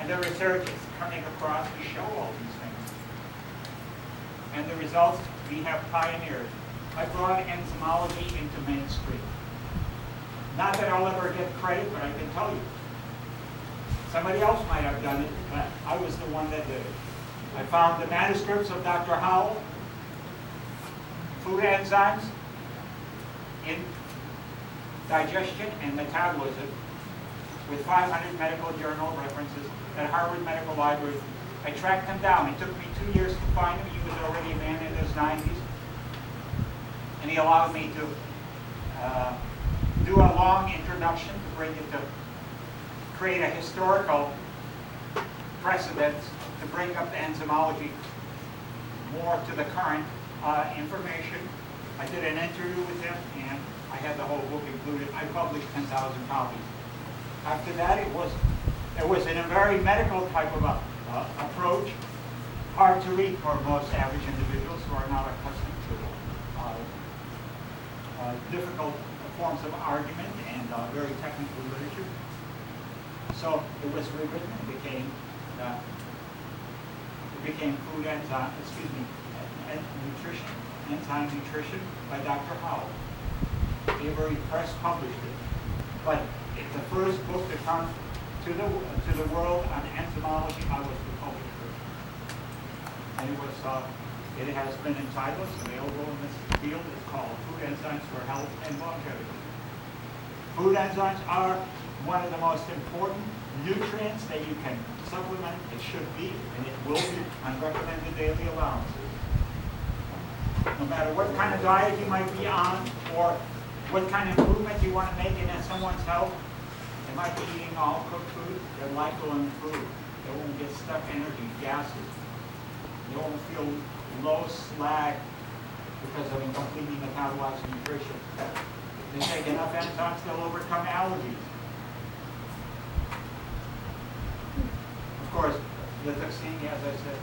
And the research is coming across to show all these things. And the results, we have pioneered. I brought enzymology into mainstream. Not that I'll ever get credit, but I can tell you. Somebody else might have done it, but I was the one that did it. I found the manuscripts of Dr. Howell, food enzymes in digestion and metabolism, with 500 medical journal references at Harvard Medical Library. I tracked him down. It took me 2 years to find him. He was already a man in his 90s. And he allowed me to do a long introduction to bring it to create a historical precedence to bring up the enzymology more to the current information. I did an interview with him, and I had the whole book included. I published 10,000 copies. After that, it was in a very medical type of approach, hard to read for most average individuals who are not accustomed to difficult forms of argument and very technical literature. So it was rewritten and became food enzyme, nutrition, enzyme nutrition by Dr. Howell. Avery Press published it. But it's the first book to come to the world on enzymology. I was the publisher. And it has been entitled, it's available in this field. It's called Food Enzymes for Health and Longevity. Food enzymes are one of the most important nutrients that you can supplement. It should be, and it will be, on recommended daily allowances. No matter what kind of diet you might be on, or what kind of improvement you want to make in someone's health, they might be eating all cooked food. Their life will improve. They won't get stuck energy, gases. They won't feel low slag because of incompletely metabolized nutrition. If they take enough enzymes, they'll overcome allergies. Of course, lithoxine, as I said,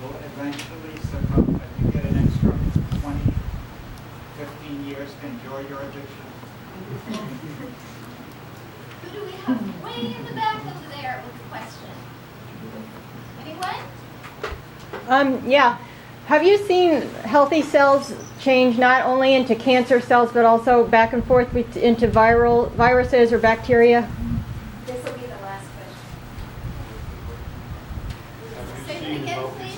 will eventually succumb if you get an extra 20, 15 years to enjoy your addiction. Who do we have way in the back over there with a question? Anyone? Yeah. Have you seen healthy cells change not only into cancer cells, but also back and forth into viruses or bacteria? This will be the last question. Say it again, please.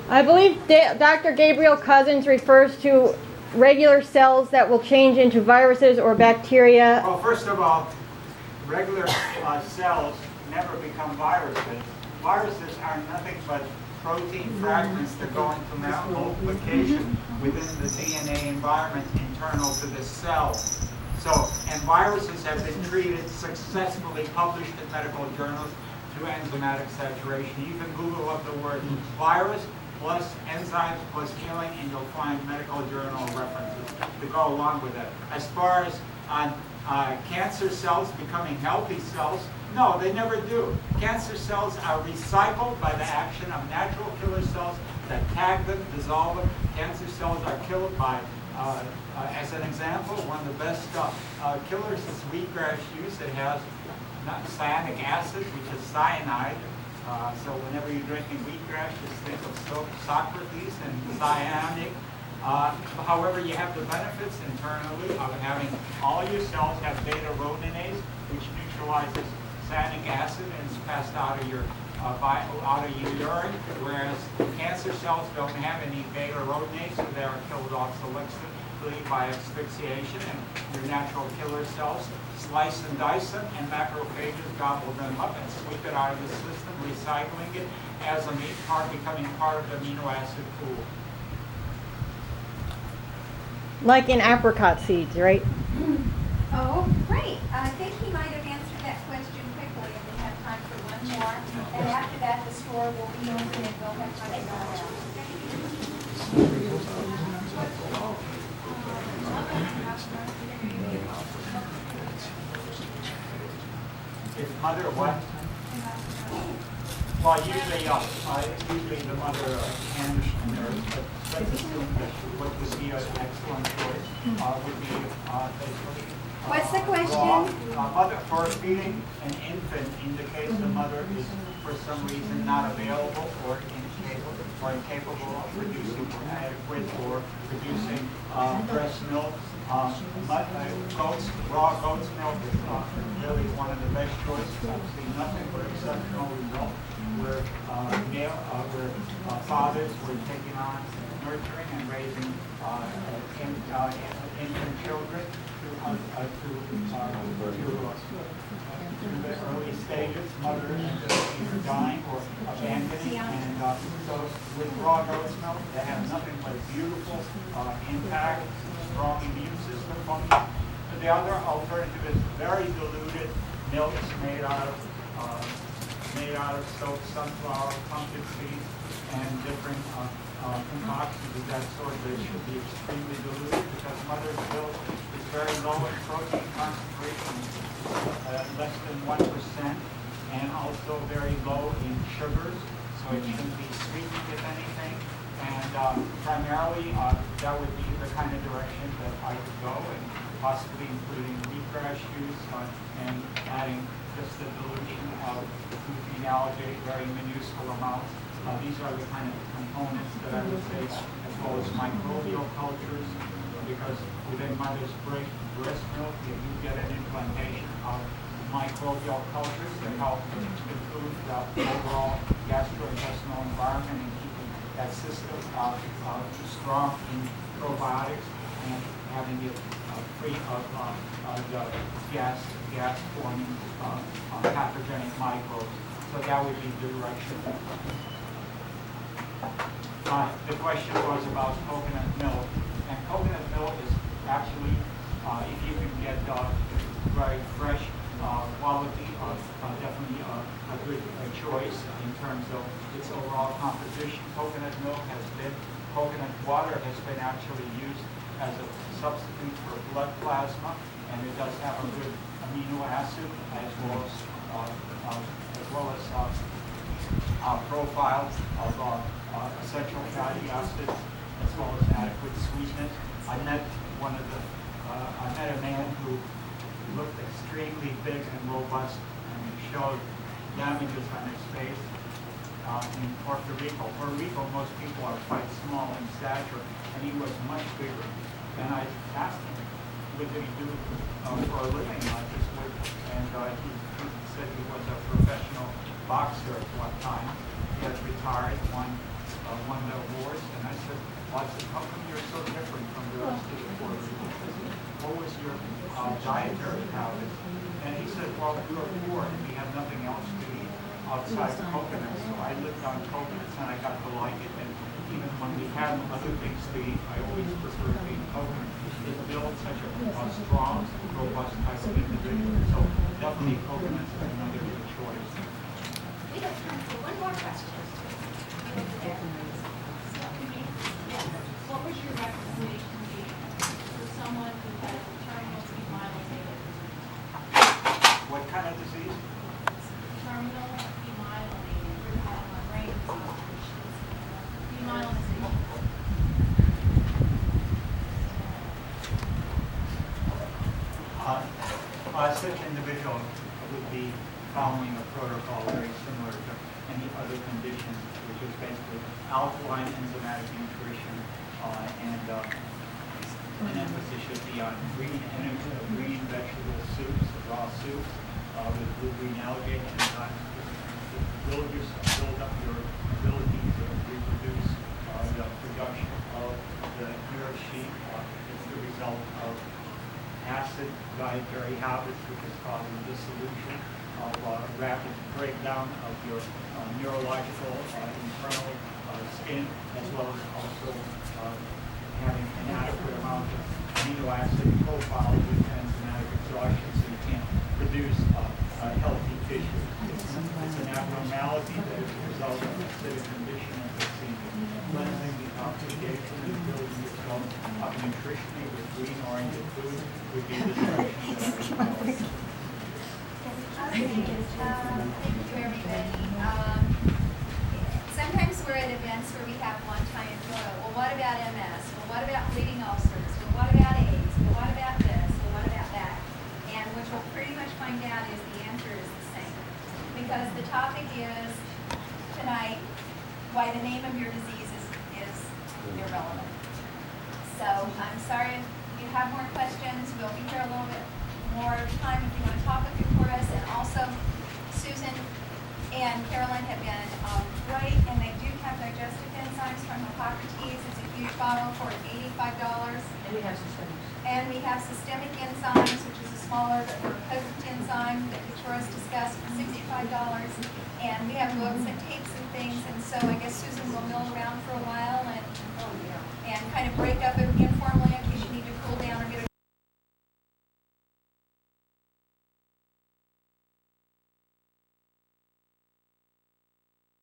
I believe Dr. Gabriel Cousins refers to regular cells that will change into viruses or bacteria. Well, first of all, regular cells never become viruses. Viruses are nothing but protein fragments that go into multiplication within the DNA environment internal to the cell. So, and viruses have been treated successfully, published in medical journals through enzymatic saturation. You can Google up the word virus plus enzymes plus killing, and you'll find medical journal references to go along with it. As far as on cancer cells becoming healthy cells, no, they never do. Cancer cells are recycled by the action of natural killer cells that tag them, dissolve them. Cancer cells are killed by, as an example, one of the best killers is wheatgrass juice. It has cyanic acid, which is cyanide. So whenever you're drinking wheatgrass, just think of Socrates and cyanic. However, you have the benefits internally of having all your cells have beta-rhodinase, which neutralizes cyanic acid and is passed out of your urine, whereas cancer cells don't have any beta-rhodinase, so they are killed off selectively by asphyxiation, and your natural killer cells slice and dice them, and macrophages gobble them up and sweep it out of the system, recycling it as a meat part, becoming part of the amino acid pool. Like in apricot seeds, right? Oh, great. I think he might have answered that question quickly, and we have time for one more. And after that, the store will be open and we'll have time to go around. If mother what? Well, usually the mother can nurse, but let's assume that what would be an excellent choice would be basically What's the question? Wrong. Mother, for feeding an infant indicates the mother is for some reason not available or incapable of producing adequate or producing breast milk. Raw goat's milk is really one of the best choices. I've seen nothing but exceptional results where fathers were taking on nurturing and raising infant children to the early stages. Mother ended up either dying or abandoning. And so with raw goat's milk, they have nothing but beautiful impact, strong immune system function. But the other alternative is very diluted milks made out of soaked sunflower, pumpkin seeds, and different concoctions of that sort that should be extremely diluted because mother's milk is very low in protein concentration, less than 1%, and also very low in sugars, so it shouldn't be sweetened if anything. And primarily, that would be the kind of direction that I would go, and possibly including wheatgrass juice and adding just the dilution of gluten algae, very minuscule amounts. These are the kind of components that I would say, as well as microbial cultures, because within mother's breast milk, you do get an implantation of microbial cultures that help improve the overall gastrointestinal environment and keeping that system strong in probiotics and having it free of the gas-forming pathogenic microbes. So that would be the direction. The question was about coconut milk, and coconut milk is actually, if you can get very fresh quality, definitely a good choice in terms of its overall composition. Coconut water has been actually used as a substitute for blood plasma, and it does have a good amino acid as well as profile of essential fatty acids, as well as adequate sweetness. I met a man who looked extremely big and robust, and he showed damages on his face in Puerto Rico. Puerto Rico, most people are quite small in stature, and he was much bigger. And I asked him, what did he do for a living? And he said he was a professional boxer at one time. He had retired, won the awards, and I said, how come you're so different from the rest of the Puerto Ricans? What was your dietary habits? And he said, well, we were poor and we had nothing else to eat outside the coconuts. So I lived on coconuts and I got to like it. And even when we had other things to eat, I always preferred eating coconuts. It builds such a strong, robust type of individual. So definitely coconuts are another good choice. We have time for one more question. What would your recommendation be for someone who has terminal demyelinated? What kind of disease? Terminal demyelinated, brain demyelinization. Such individual would be following a protocol very similar to any other condition, which is basically alkaline-enzymatic nutrition, and an emphasis should be on green vegetable soups, raw soups, with blue-green algae enzymes to build up your ability to reproduce the production of the nerve sheath. It's the result of acid dietary habits, which is causing dissolution of rapid breakdown of your neurological internal skin, as well as also having an adequate amount of amino acid profile with enzymatic exhaustion, so you can't produce healthy tissue. It's an abnormality that is a result of acidic condition of the skin. Cleansing, detoxification, and building yourself up nutritionally with green-oriented food would be the direction that I would follow. Okay, thank you, everybody. Sometimes we're at events where we have one-time info. Well, what about MS? Well, what about bleeding ulcers? Well, what about AIDS? Well, what about this? Well, what about that? find out is the answer is the same. Because the topic is, tonight, why the name of your disease is irrelevant. So I'm sorry if you have more questions. We'll be here a little bit more time if you want to talk with Viktoras. And also, Susan and Carolyn have been great, and they do have digestive enzymes from Hippocrates. It's a huge bottle for $85. And we have systemic. And we have systemic enzymes, which is a smaller but more potent enzyme that Viktoras discussed for $65. And we have books and tapes and things, and so I guess Susan will mill around for a while and kind of break up and